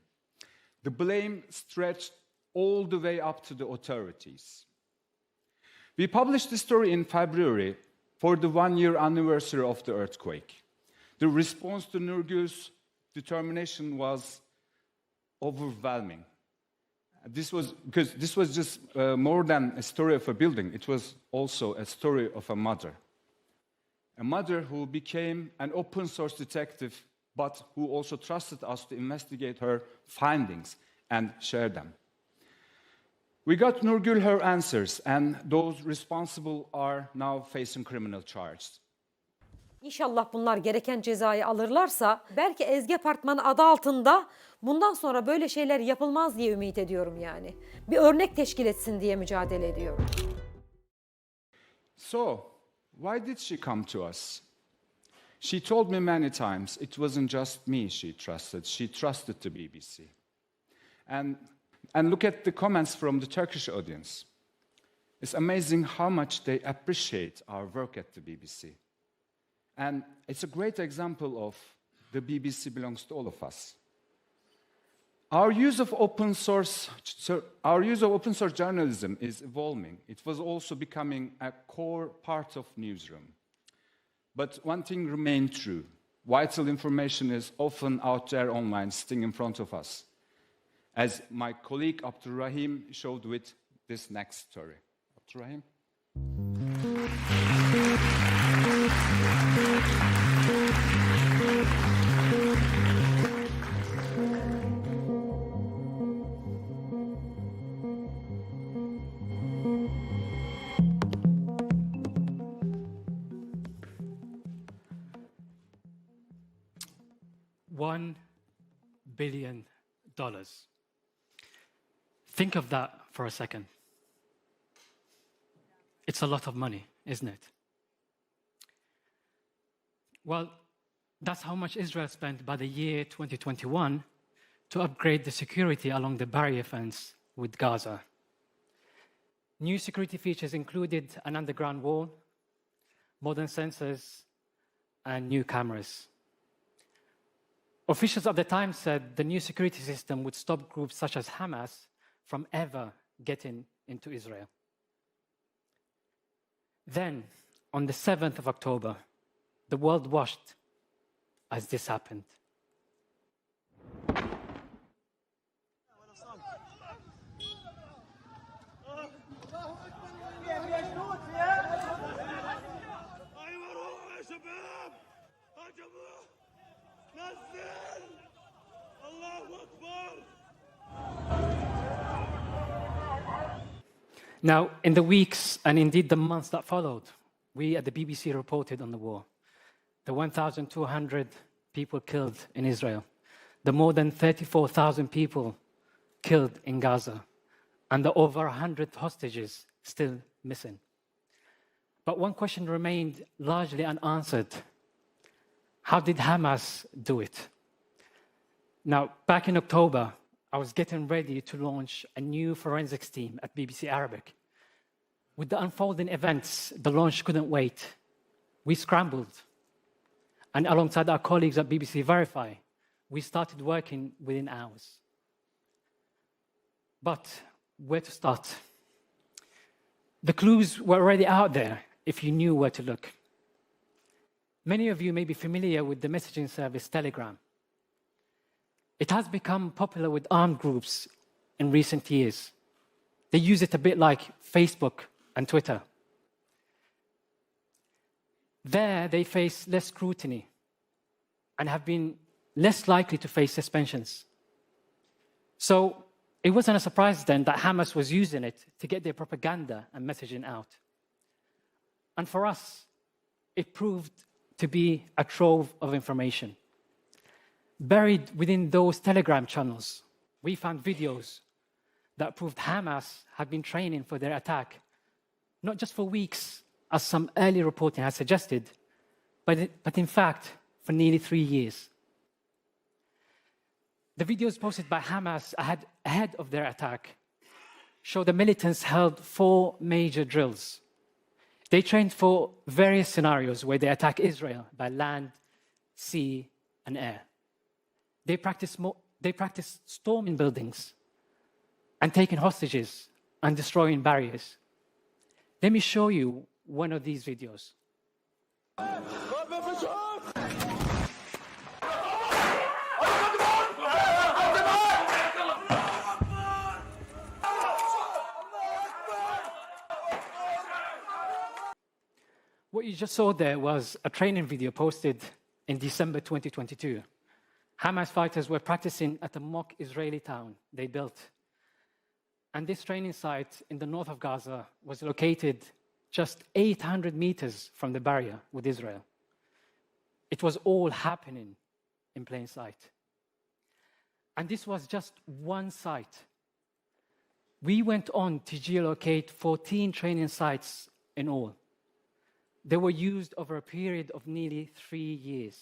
The blame stretched all the way up to the authorities. We published the story in February for the 1-year anniversary of the earthquake. The response to Nurgül's determination was overwhelming. This was because this was just more than a story of a building. It was also a story of a mother who became an open source detective, but who also trusted us to investigate her findings and share them. We got Nurgül her answers, and those responsible are now facing criminal charges. İnşallah bunlar gereken cezayı alırlarsa belki Ezgi Apartmanı adı altında bundan sonra böyle şeyler yapılmaz diye ümit ediyorum yani. Bir örnek teşkil etsin diye mücadele ediyorum. So, why did she come to us? She told me many times it wasn't just me she trusted the BBC. And look at the comments from the Turkish audience. It's amazing how much they appreciate our work at the BBC. And it's a great example of the BBC belongs to all of us. Our use of open source journalism is evolving. It was also becoming a core part of newsroom. But one thing remained true. Vital information is often out there online, sitting in front of us. As my colleague Abdurrahim showed with this next story. Abdurrahim? $1 billion Think of that for a second. It's a lot of money, isn't it? Well, that's how much Israel spent by the year 2021 to upgrade the security along the barrier fence with Gaza. New security features included an underground wall, modern sensors, and new cameras. Officials at the time said the new security system would stop groups such as Hamas from ever getting into Israel. Then, on the 7th of October, the world watched as this happened. Now, in the weeks and indeed the months that followed, we at the BBC reported on the war. The 1,200 people killed in Israel, the more than 34,000 people killed in Gaza, and the over 100 hostages still missing. But one question remained largely unanswered. How did Hamas do it? Now, back in October, I was getting ready to launch a new forensics team at BBC Arabic. With the unfolding events, the launch couldn't wait. We scrambled. And alongside our colleagues at BBC Verify, we started working within hours. But where to start? The clues were already out there if you knew where to look. Many of you may be familiar with the messaging service Telegram. It has become popular with armed groups in recent years. They use it a bit like Facebook and Twitter. There, they face less scrutiny and have been less likely to face suspensions. So it wasn't a surprise then that Hamas was using it to get their propaganda and messaging out. And for us, it proved to be a trove of information. Buried within those Telegram channels, we found videos that proved Hamas had been training for their attack, not just for weeks, as some early reporting had suggested, but in fact, for nearly 3 years. The videos posted by Hamas ahead of their attack show the militants held 4 major drills. They trained for various scenarios where they attack Israel by land, sea, and air. They practiced storming buildings and taking hostages and destroying barriers. Let me show you one of these videos. What you just saw there was a training video posted in December 2022. Hamas fighters were practicing at a mock Israeli town they built. And this training site in the north of Gaza was located just 800 meters from the barrier with Israel. It was all happening in plain sight. And this was just one site. We went on to geolocate 14 training sites in all. They were used over a period of nearly 3 years.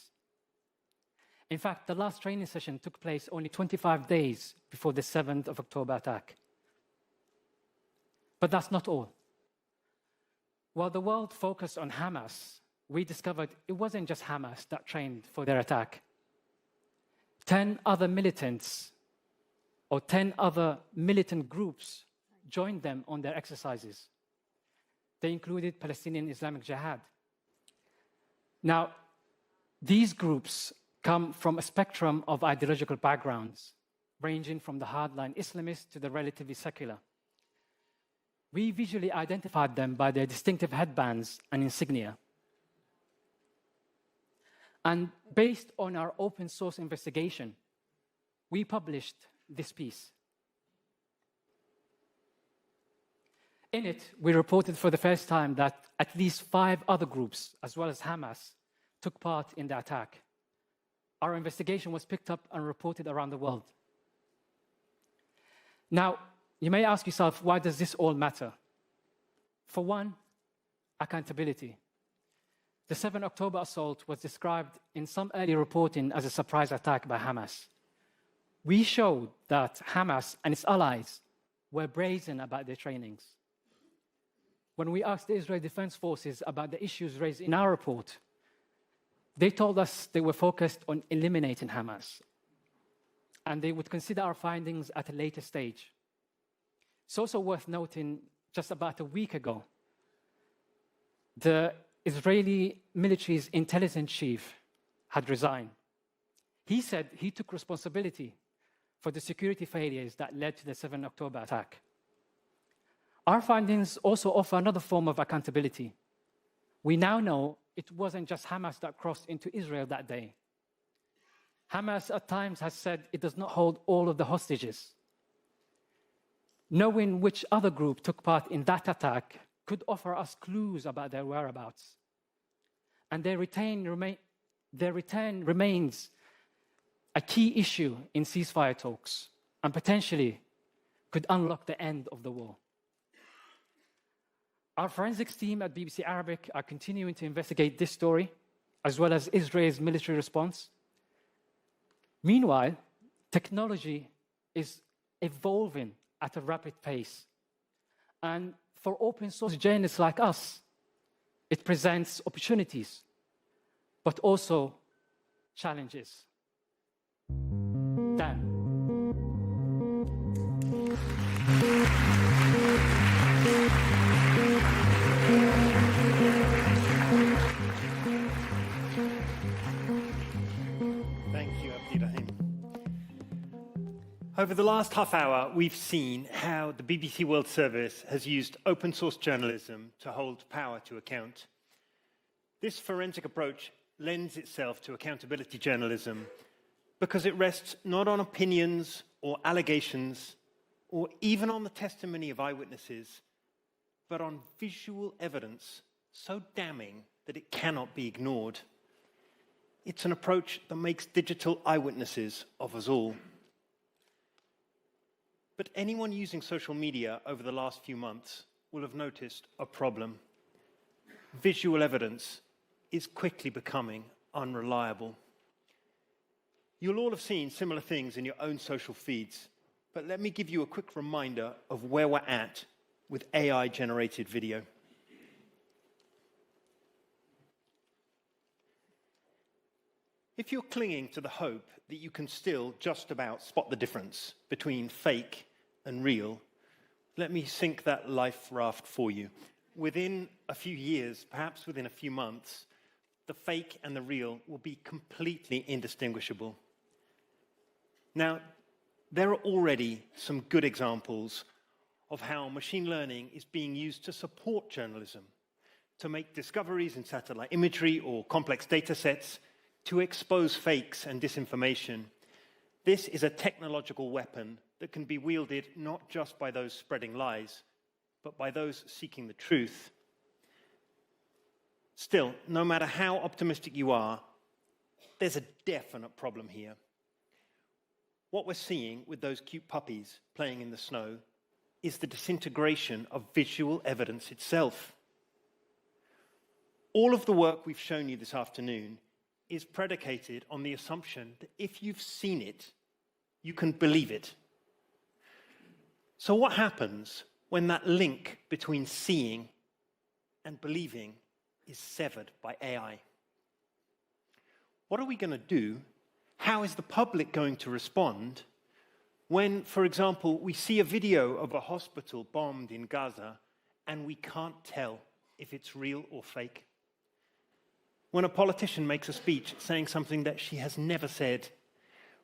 In fact, the last training session took place only 25 days before the 7th of October attack. But that's not all. While the world focused on Hamas, we discovered it wasn't just Hamas that trained for their attack. 10 other militants or 10 other militant groups joined them on their exercises. They included Palestinian Islamic Jihad. Now, these groups come from a spectrum of ideological backgrounds, ranging from the hardline Islamists to the relatively secular. We visually identified them by their distinctive headbands and insignia. And based on our open source investigation, we published this piece. In it, we reported for the first time that at least 5 other groups, as well as Hamas, took part in the attack. Our investigation was picked up and reported around the world. Now, you may ask yourself, why does this all matter? For one, accountability. The 7 October assault was described in some early reporting as a surprise attack by Hamas. We showed that Hamas and its allies were brazen about their trainings. When we asked the Israeli Defense Forces about the issues raised in our report, they told us they were focused on eliminating Hamas, and they would consider our findings at a later stage. It's also worth noting, just about a week ago, the Israeli military's intelligence chief had resigned. He said he took responsibility for the security failures that led to the 7 October attack. Our findings also offer another form of accountability. We now know it wasn't just Hamas that crossed into Israel that day. Hamas at times has said it does not hold all of the hostages. Knowing which other group took part in that attack could offer us clues about their whereabouts. And their return remains a key issue in ceasefire talks and potentially could unlock the end of the war. Our forensics team at BBC Arabic are continuing to investigate this story, as well as Israel's military response. Meanwhile, technology is evolving at a rapid pace. And for open source journalists like us, it presents opportunities, but also challenges. Dan. Thank you, Abdirahim. Over the last half hour, we've seen how the BBC World Service has used open source journalism to hold power to account. This forensic approach lends itself to accountability journalism because it rests not on opinions or allegations or even on the testimony of eyewitnesses, but on visual evidence so damning that it cannot be ignored. It's an approach that makes digital eyewitnesses of us all. But anyone using social media over the last few months will have noticed a problem. Visual evidence is quickly becoming unreliable. You'll all have seen similar things in your own social feeds, but let me give you a quick reminder of where we're at with AI-generated video. If you're clinging to the hope that you can still just about spot the difference between fake and real, let me sink that life raft for you. Within a few years, perhaps within a few months, the fake and the real will be completely indistinguishable. Now, there are already some good examples of how machine learning is being used to support journalism, to make discoveries in satellite imagery or complex data sets, to expose fakes and disinformation. This is a technological weapon that can be wielded not just by those spreading lies, but by those seeking the truth. Still, no matter how optimistic you are, there's a definite problem here. What we're seeing with those cute puppies playing in the snow is the disintegration of visual evidence itself. All of the work we've shown you this afternoon is predicated on the assumption that if you've seen it, you can believe it. So what happens when that link between seeing and believing is severed by AI? What are we going to do? How is the public going to respond when, for example, we see a video of a hospital bombed in Gaza and we can't tell if it's real or fake? When a politician makes a speech saying something that she has never said?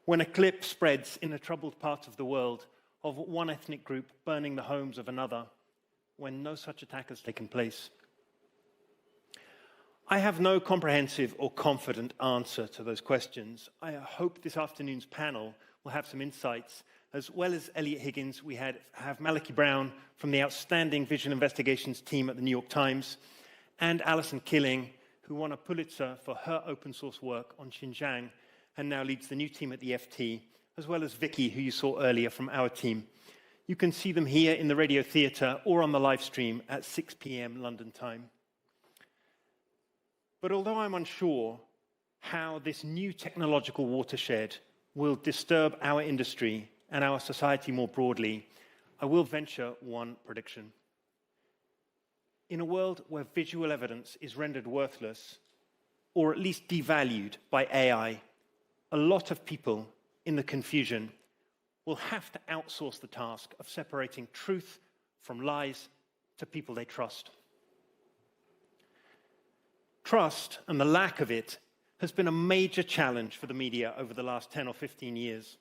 When a clip spreads in a troubled part of the world of one ethnic group burning the homes of another, when no such attack has taken place? I have no comprehensive or confident answer to those questions. I hope this afternoon's panel will have some insights. As well as Elliot Higgins, we have Malachy Brown from the outstanding visual investigations team at the New York Times, and Alison Killing, who won a Pulitzer for her open source work on Xinjiang and now leads the new team at the FT, as well as Vicky, who you saw earlier from our team. You can see them here in the Radio Theatre or on the live stream at 6 p.m. London time. But although I'm unsure how this new technological watershed will disturb our industry and our society more broadly, I will venture one prediction. In a world where visual evidence is rendered worthless, or at least devalued by AI, a lot of people in the confusion will have to outsource the task of separating truth from lies to people they trust. Trust, and the lack of it, has been a major challenge for the media over the last 10 or 15 years.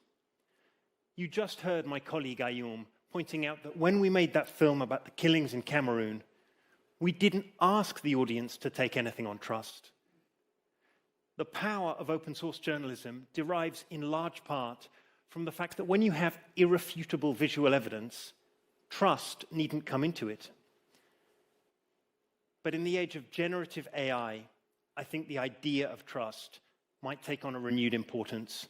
You just heard my colleague Ayoum pointing out that when we made that film about the killings in Cameroon, we didn't ask the audience to take anything on trust. The power of open source journalism derives in large part from the fact that when you have irrefutable visual evidence, trust needn't come into it. But in the age of generative AI, I think the idea of trust might take on a renewed importance.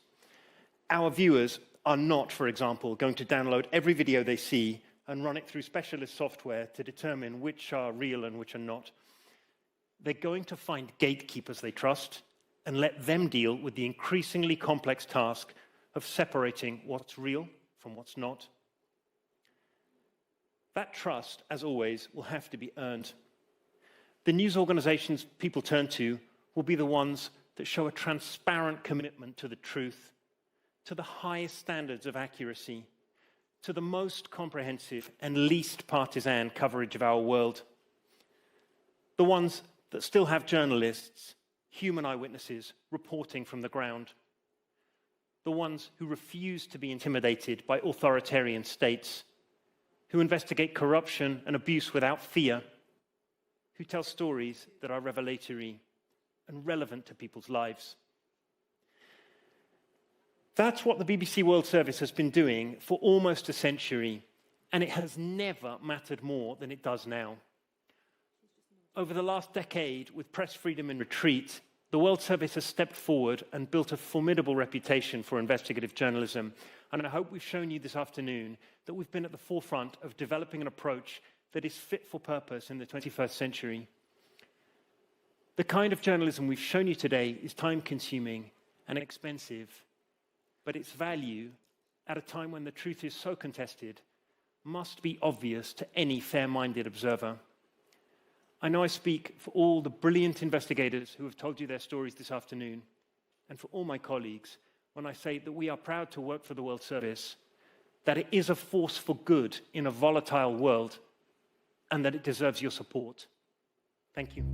Our viewers are not, for example, going to download every video they see and run it through specialist software to determine which are real and which are not. They're going to find gatekeepers they trust and let them deal with the increasingly complex task of separating what's real from what's not. That trust, as always, will have to be earned. The news organizations people turn to will be the ones that show a transparent commitment to the truth, to the highest standards of accuracy, to the most comprehensive and least partisan coverage of our world. The ones that still have journalists, human eyewitnesses, reporting from the ground. The ones who refuse to be intimidated by authoritarian states, who investigate corruption and abuse without fear, who tell stories that are revelatory and relevant to people's lives. That's what the BBC World Service has been doing for almost a century, and it has never mattered more than it does now. Over the last decade, with press freedom in retreat, the World Service has stepped forward and built a formidable reputation for investigative journalism, and I hope we've shown you this afternoon that we've been at the forefront of developing an approach that is fit for purpose in the 21st century. The kind of journalism we've shown you today is time-consuming and expensive, but its value, at a time when the truth is so contested, must be obvious to any fair-minded observer. I know I speak for all the brilliant investigators who have told you their stories this afternoon, and for all my colleagues, when I say that we are proud to work for the World Service, that it is a force for good in a volatile world, and that it deserves your support. Thank you.